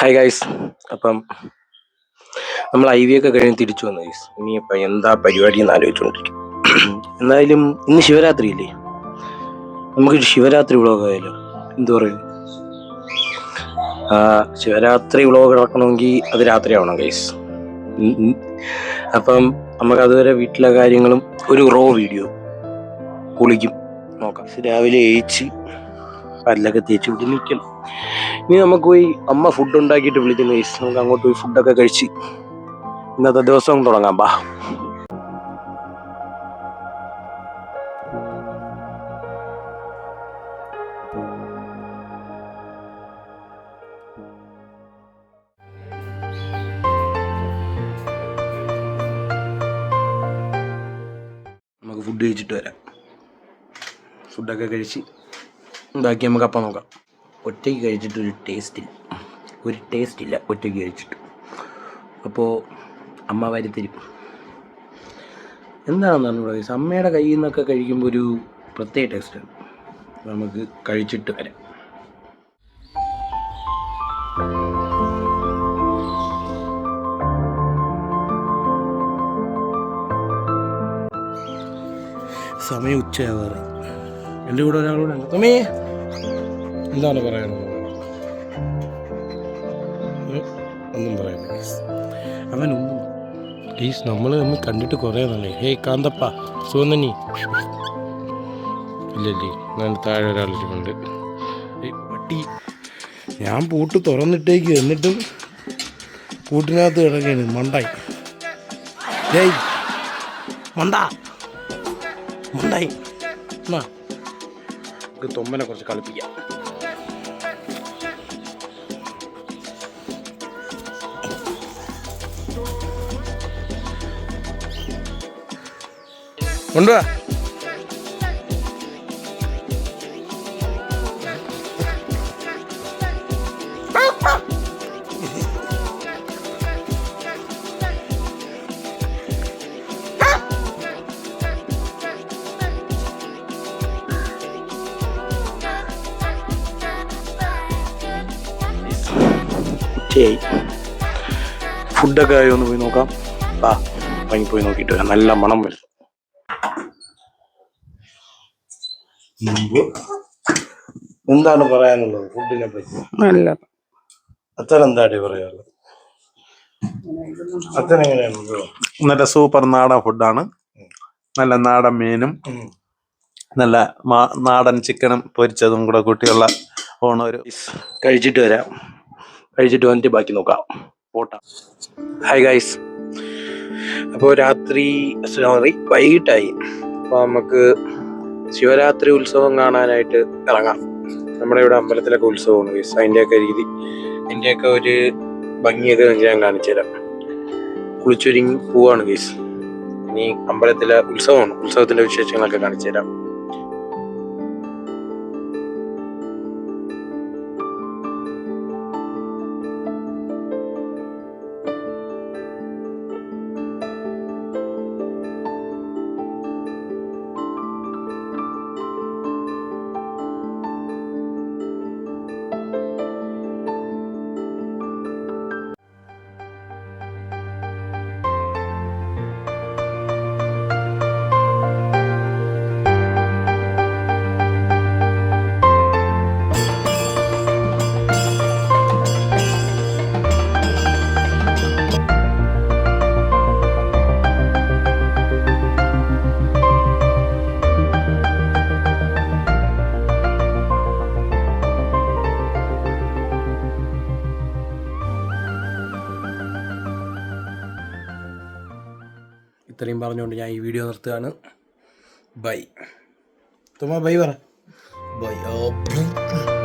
Hi guys. അപ്പം നമ്മൾ I V ഒക്കെ കഴിഞ്ഞ് തിരിച്ചു വന്നു ഗൈസ്. ഇനിയിപ്പോൾ എന്താ പരിപാടി എന്ന് ആലോചിച്ചുകൊണ്ടിരിക്കും. എന്തായാലും ഇന്ന് ശിവരാത്രി ഇല്ലേ, നമുക്കൊരു ശിവരാത്രി വ്ളോഗ് ആയാലോ? എന്തു പറയും? ശിവരാത്രി വ്ളോഗ് ഇറക്കണമെങ്കിൽ അത് രാത്രി ആവണം ഗൈസ്. അപ്പം നമുക്ക് അതുവരെ വീട്ടിലെ കാര്യങ്ങളും ഒരു റോ വീഡിയോ കുളിക്കും നോക്കാം. രാവിലെ ഏച്ച് പല്ലൊക്കെ തേച്ച് വിട്ട് നിൽക്കണം. ഇനി നമുക്ക് പോയി അമ്മ ഫുഡ് ഉണ്ടാക്കിയിട്ട് വിളിക്കുന്ന ഗൈസ്. നമുക്ക് അങ്ങോട്ട് പോയി ഫുഡൊക്കെ കഴിച്ച് ഇന്നത്തെ ദിവസം തുടങ്ങാം. ബാ. നമുക്ക് ഫുഡ് കഴിച്ചിട്ട് വരാം. ഫുഡൊക്കെ കഴിച്ച് ബാക്കി നമുക്ക് അപ്പം നോക്കാം. ഒറ്റയ്ക്ക് കഴിച്ചിട്ട് ഒരു ടേസ്റ്റ് ഇല്ല ഒറ്റയ്ക്ക് കഴിച്ചിട്ട്. അപ്പോൾ അമ്മ വരുത്തിരും. എന്താണെന്നാണ് ഇവിടെ ഗൈസ്, അമ്മയുടെ കയ്യിൽ നിന്നൊക്കെ കഴിക്കുമ്പോൾ ഒരു പ്രത്യേക ടേസ്റ്റാണ്. നമുക്ക് കഴിച്ചിട്ട് വരാം. സമയം ഉച്ചയാവാറ്. എൻ്റെ കൂടെ ഒരാളൂടെ ഉണ്ട്. തമ്മേ, എന്താണ് പറയാനുള്ളത്? ഒന്നും പറയാനില്ല ഗൈസ്. അവനൊന്നും ഗൈസ്, നമ്മൾ തമ്മിൽ കണ്ടിട്ട് കുറേ നാളെ. ഹേയ് കാന്തപ്പ, സുഖം തന്നെ? ഇല്ലല്ലേ, ഞാൻ താഴെ ഒരാളിട്ടുണ്ട്. പട്ടി, ഞാൻ പൂട്ട് തുറന്നിട്ടേക്ക്, എന്നിട്ടും പൂട്ടിനകത്ത് കിടക്കുകയാണ് മണ്ടായി. ഹേയ് മണ്ടായി എന്നാ തൊമ്മനെ കുറച്ച് കളിപ്പിക്കാം. കൊണ്ടുവാ. ഫുഡൊക്കെ ആയി ഒന്ന് പോയി നോക്കാം. വാങ്ങി പോയി നോക്കിയിട്ട് വരാം. നല്ല മണം വരും. എന്താണ് പറയാനുള്ളത് ഫുഡിനെ പറ്റി? നല്ല അച്ഛൻ എന്താണ് പറയാനുള്ളത്? അച്ഛൻ എങ്ങനെയാണ്? നല്ല സൂപ്പർ നാടൻ ഫുഡാണ്. നല്ല നാടൻ മീനും നല്ല നാടൻ ചിക്കനും പൊരിച്ചതും കൂടെ കൂട്ടിയുള്ള ഓണൊരു കഴിച്ചിട്ട് വരാം. കഴിച്ചിട്ട് വന്നിട്ട് ബാക്കി നോക്കാം. പോട്ടാ. Hi guys. അപ്പോൾ വൈകിട്ടായി. അപ്പോൾ നമുക്ക് ശിവരാത്രി ഉത്സവം കാണാനായിട്ട് ഇറങ്ങാം. നമ്മുടെ ഇവിടെ അമ്പലത്തിലൊക്കെ ഉത്സവമാണ് ഗൈസ്. അതിൻ്റെയൊക്കെ രീതി, അതിൻ്റെയൊക്കെ ഒരു ഭംഗിയൊക്കെ ഞാൻ കാണിച്ചു തരാം. കുളിച്ചൊരുങ്ങി പോവാണ് ഗൈസ്. ഇനി അമ്പലത്തിലെ ഉത്സവമാണ്, ഉത്സവത്തിൻ്റെ വിശേഷങ്ങളൊക്കെ കാണിച്ചു തരാം. ഇത്രയും പറഞ്ഞുകൊണ്ട് ഞാൻ ഈ വീഡിയോ നിർത്തുകയാണ്. ബൈ. തുമ്മ ബൈ പറ. ബൈ.